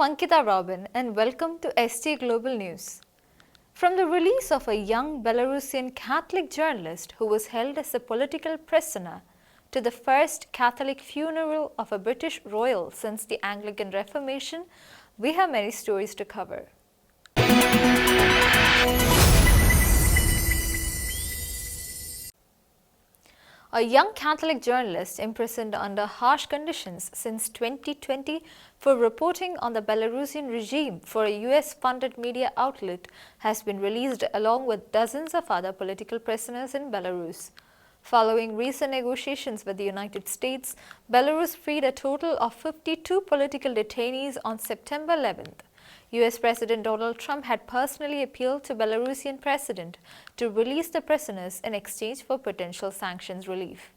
Ankita Robin and welcome to ST Global News. From the release of a young Belarusian Catholic journalist who was held as a political prisoner to the first Catholic funeral of a British royal since the Anglican Reformation, we have many stories to cover. A young Catholic journalist imprisoned under harsh conditions since 2020 for reporting on the Belarusian regime for a US-funded media outlet has been released along with dozens of other political prisoners in Belarus. Following recent negotiations with the United States, Belarus freed a total of 52 political detainees on September 11th. US President Donald Trump had personally appealed to Belarusian president to release the prisoners in exchange for potential sanctions relief.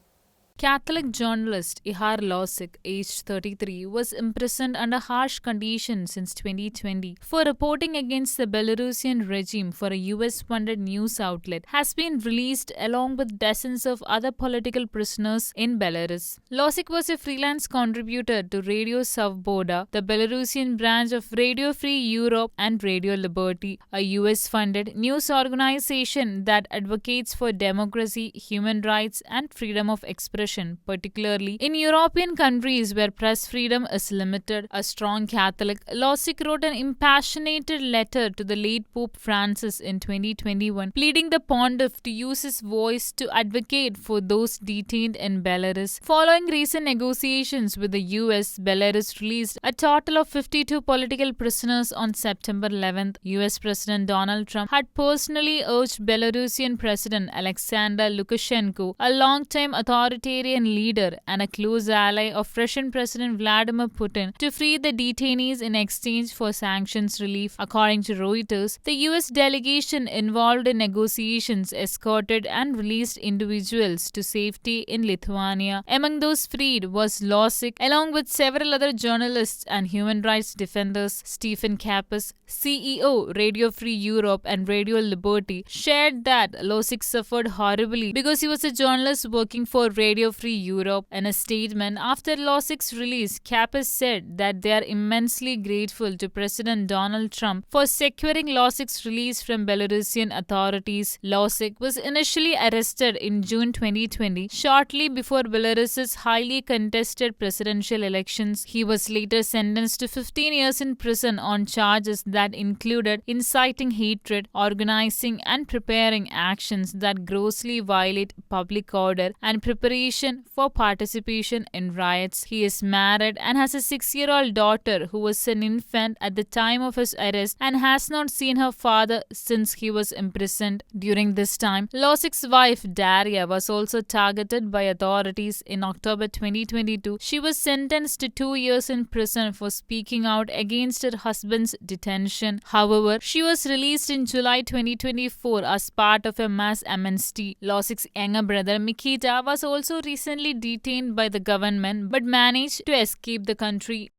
Catholic journalist Ihar Losik, aged 33, was imprisoned under harsh conditions since 2020 for reporting against the Belarusian regime for a US-funded news outlet, has been released along with dozens of other political prisoners in Belarus. Losik was a freelance contributor to Radio Savboda, the Belarusian branch of Radio Free Europe and Radio Liberty, a US-funded news organization that advocates for democracy, human rights, and freedom of expression, particularly in European countries where press freedom is limited. A strong Catholic, Losik wrote an impassioned letter to the late Pope Francis in 2021, pleading the pontiff to use his voice to advocate for those detained in Belarus. Following recent negotiations with the US, Belarus released a total of 52 political prisoners on September 11th. US President Donald Trump had personally urged Belarusian President Alexander Lukashenko, a long-time authoritarian leader and a close ally of Russian President Vladimir Putin, to free the detainees in exchange for sanctions relief. According to Reuters, the US delegation involved in negotiations escorted and released individuals to safety in Lithuania. Among those freed was Losik, along with several other journalists and human rights defenders. Stephen Kappas, CEO, Radio Free Europe and Radio Liberty, shared that Losik suffered horribly because he was a journalist working for Radio Free Europe. In a statement after Losik's release, Kappas said that they are immensely grateful to President Donald Trump for securing Losik's release from Belarusian authorities. Losik was initially arrested in June 2020, shortly before Belarus's highly contested presidential elections. He was later sentenced to 15 years in prison on charges that included inciting hatred, organizing and preparing actions that grossly violate public order, and preparation for participation in riots. He is married and has a 6-year-old daughter who was an infant at the time of his arrest and has not seen her father since he was imprisoned. During this time, Losik's wife Daria was also targeted by authorities. In October 2022, she was sentenced to 2 years in prison for speaking out against her husband's detention. However, she was released in July 2024 as part of a mass amnesty. Losik's younger brother Mikita was also recently detained by the government but managed to escape the country.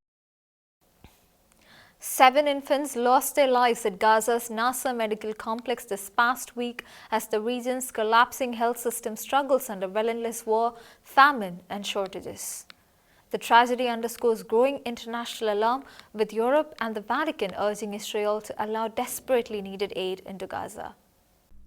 7 infants lost their lives at Gaza's Nasser medical complex this past week as the region's collapsing health system struggles under relentless war, famine, and shortages. The tragedy underscores growing international alarm, with Europe and the Vatican urging Israel to allow desperately needed aid into Gaza.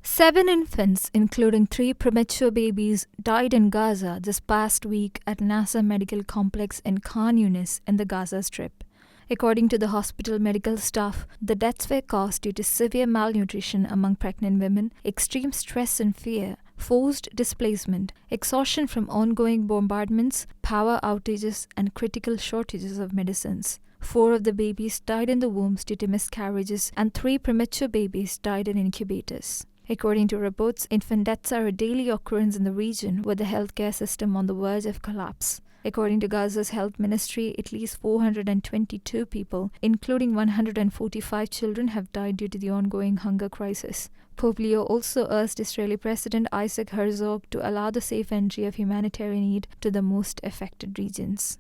7 infants, including 3 premature babies, died in Gaza this past week at Nasser Medical Complex in Khan Yunis in the Gaza Strip. According to the hospital medical staff, the deaths were caused due to severe malnutrition among pregnant women, extreme stress and fear, forced displacement, exhaustion from ongoing bombardments, power outages, and critical shortages of medicines. 4 of the babies died in the wombs due to miscarriages, and 3 premature babies died in incubators. According to reports, infant deaths are a daily occurrence in the region, with the healthcare system on the verge of collapse. According to Gaza's health ministry, at least 422 people, including 145 children, have died due to the ongoing hunger crisis. Pope Leo also urged Israeli President Isaac Herzog to allow the safe entry of humanitarian aid to the most affected regions.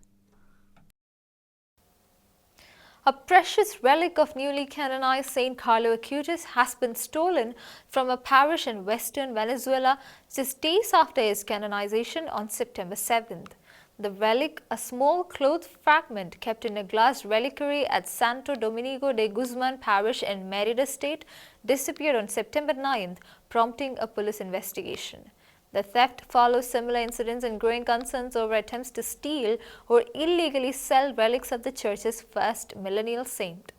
A precious relic of newly canonized Saint Carlo Acutis has been stolen from a parish in western Venezuela just days after his canonization on September 7th. The relic, a small cloth fragment kept in a glass reliquary at Santo Domingo de Guzman parish in Merida state, disappeared on September 9th, prompting a police investigation. The theft follows similar incidents and growing concerns over attempts to steal or illegally sell relics of the church's first millennial saint.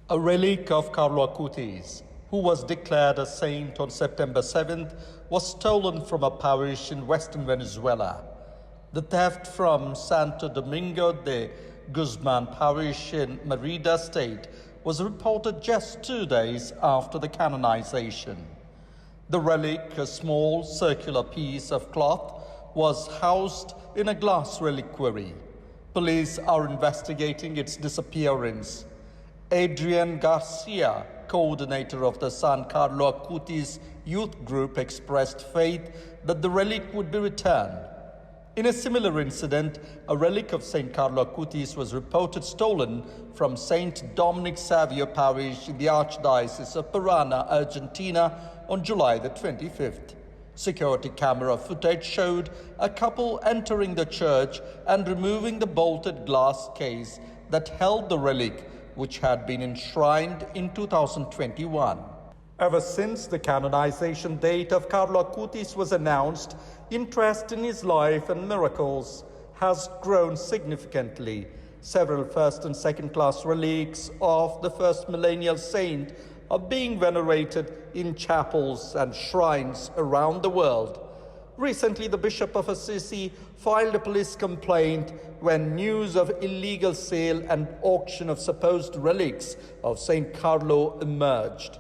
A relic of Carlo Acutis, who was declared a saint on September 7th, was stolen from a parish in western Venezuela. The theft from Santo Domingo de Guzman parish in Merida state was reported just 2 days after the canonization. The relic, a small circular piece of cloth, was housed in a glass reliquary. Police are investigating its disappearance. Adrian Garcia, coordinator of the San Carlo Acutis youth group, expressed faith that the relic would be returned. In a similar incident, a relic of St. Carlo Acutis was reported stolen from St. Dominic Savio parish in the Archdiocese of Parana, Argentina on July the 25th. Security camera footage showed a couple entering the church and removing the bolted glass case that held the relic, which had been enshrined in 2021. Ever since the canonization date of Carlo Acutis was announced, interest in his life and miracles has grown significantly. Several first and second class relics of the first millennial saint are being venerated in chapels and shrines around the world. Recently, the Bishop of Assisi filed a police complaint when news of illegal sale and auction of supposed relics of St. Carlo emerged.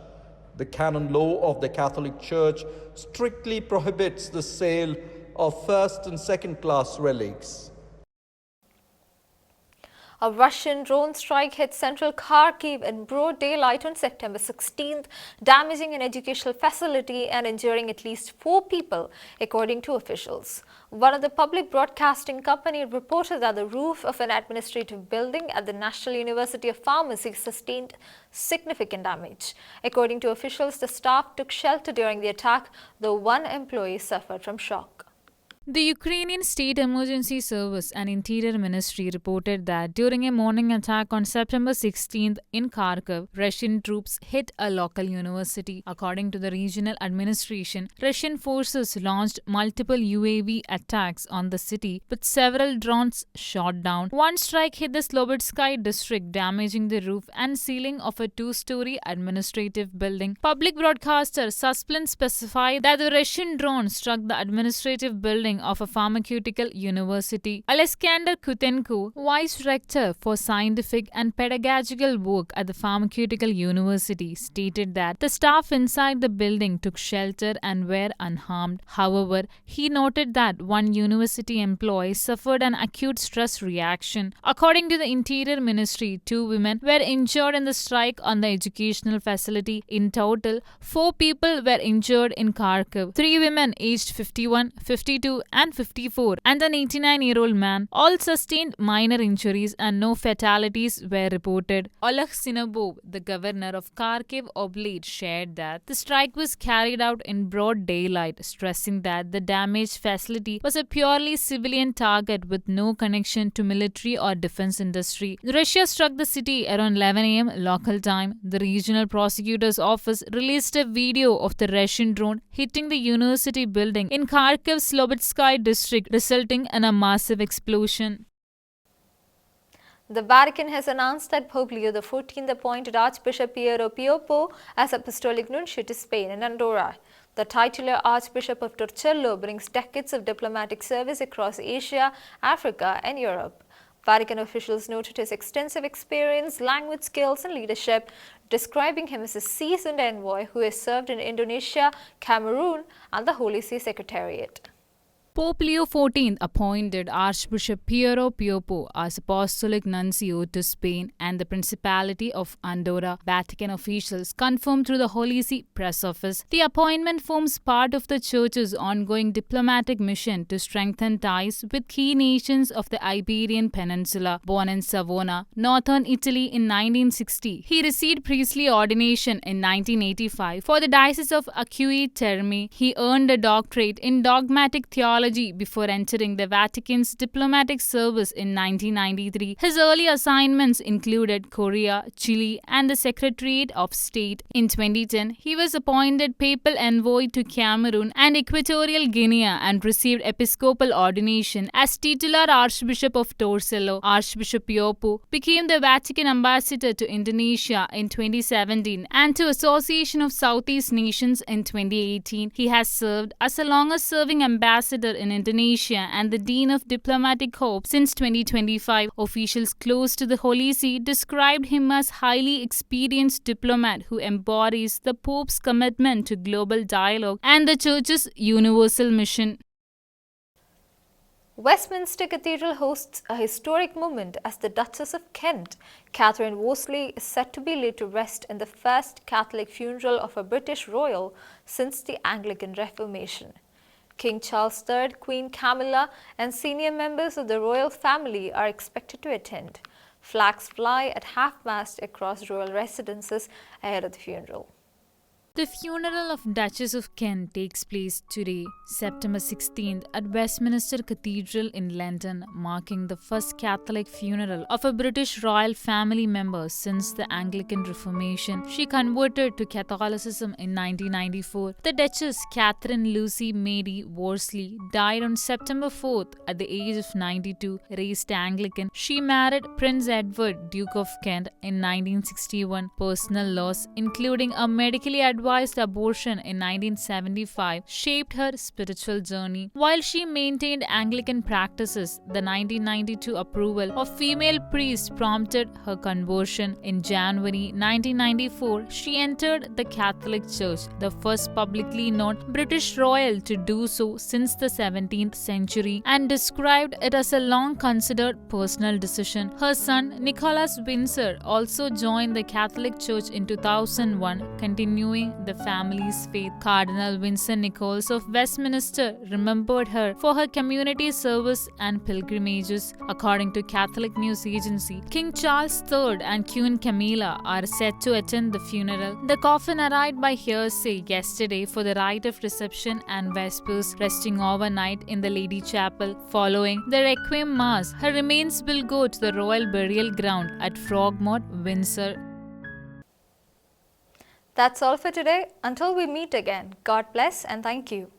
The canon law of the Catholic Church strictly prohibits the sale of first and second class relics. A Russian drone strike hit central Kharkiv in broad daylight on September 16th, damaging an educational facility and injuring at least 4 people, according to officials. One of the public broadcasting company reported that the roof of an administrative building at the National University of Pharmacy sustained significant damage. According to officials, the staff took shelter during the attack, though one employee suffered from shock. The Ukrainian State Emergency Service and Interior Ministry reported that during a morning attack on September 16th in Kharkiv, Russian troops hit a local university. According to the regional administration, Russian forces launched multiple UAV attacks on the city, with several drones shot down. One strike hit the Slobodsky district, damaging the roof and ceiling of a 2-story administrative building. Public broadcaster Susplin specified that the Russian drone struck the administrative building of a pharmaceutical university. Alexander Kutenko, vice rector for scientific and pedagogical work at the pharmaceutical university, stated that the staff inside the building took shelter and were unharmed. However, he noted that one university employee suffered an acute stress reaction. According to the Interior Ministry, 2 women were injured in the strike on the educational facility. In total, 4 people were injured in Kharkiv. 3 women aged 51, 52 and 54 and an 89-year-old man all sustained minor injuries and no fatalities were reported. Oleg Sinobov, the governor of Kharkiv Oblast, shared that the strike was carried out in broad daylight, stressing that the damaged facility was a purely civilian target with no connection to military or defense industry. Russia struck the city around 11 a.m. local time. The regional prosecutor's office released a video of the Russian drone hitting the university building in Kharkiv's Slobodsky district, resulting in a massive explosion. The Vatican has announced that Pope Leo XIV appointed Archbishop Piero Piopo as Apostolic Nuncio to Spain and Andorra. The titular Archbishop of Torcello brings decades of diplomatic service across Asia, Africa and Europe. Vatican officials noted his extensive experience, language skills and leadership, describing him as a seasoned envoy who has served in Indonesia, Cameroon and the Holy See Secretariat. Pope Leo XIV appointed Archbishop Piero Piopo as Apostolic Nuncio to Spain and the Principality of Andorra. Vatican officials confirmed through the Holy See press office. The appointment forms part of the Church's ongoing diplomatic mission to strengthen ties with key nations of the Iberian Peninsula. Born in Savona, northern Italy in 1960, he received priestly ordination in 1985. For the Diocese of Acqui Terme, he earned a doctorate in dogmatic theology theology before entering the Vatican's diplomatic service in 1993. His early assignments included Korea, Chile, and the Secretariat of State. In 2010, he was appointed papal envoy to Cameroon and Equatorial Guinea and received episcopal ordination as titular Archbishop of Torcello. Archbishop Yopo became the Vatican ambassador to Indonesia in 2017 and to Association of Southeast Nations in 2018. He has served as the longest-serving ambassador in Indonesia and the Dean of Diplomatic Corps since 2025. Officials close to the Holy See described him as highly experienced diplomat who embodies the Pope's commitment to global dialogue and the Church's universal mission. Westminster Cathedral hosts a historic moment as the Duchess of Kent, Catherine Wolsey, is said to be laid to rest in the first Catholic funeral of a British royal since the Anglican Reformation. King Charles III, Queen Camilla, and senior members of the royal family are expected to attend. Flags fly at half-mast across royal residences ahead of the funeral. The funeral of Duchess of Kent takes place today, September 16th, at Westminster Cathedral in London, marking the first Catholic funeral of a British royal family member since the Anglican Reformation. She converted to Catholicism in 1994. The Duchess Catherine Lucy Mary Worsley died on September 4th at the age of 92. Raised Anglican, she married Prince Edward, Duke of Kent, in 1961. Personal loss, including a medically advised abortion in 1975, shaped her spiritual journey. While she maintained Anglican practices, the 1992 approval of female priests prompted her conversion. In January 1994, she entered the Catholic Church, the first publicly known British royal to do so since the 17th century, and described it as a long-considered personal decision. Her son, Nicholas Windsor, also joined the Catholic Church in 2001, continuing the family's faith. Cardinal Vincent Nichols of Westminster remembered her for her community service and pilgrimages. According to Catholic News Agency, King Charles III and Queen Camilla are set to attend the funeral. The coffin arrived by hearsay yesterday for the rite of reception and Vespers, resting overnight in the Lady Chapel. Following the Requiem Mass, her remains will go to the Royal Burial Ground at Frogmore, Windsor. That's all for today. Until we meet again, God bless and thank you.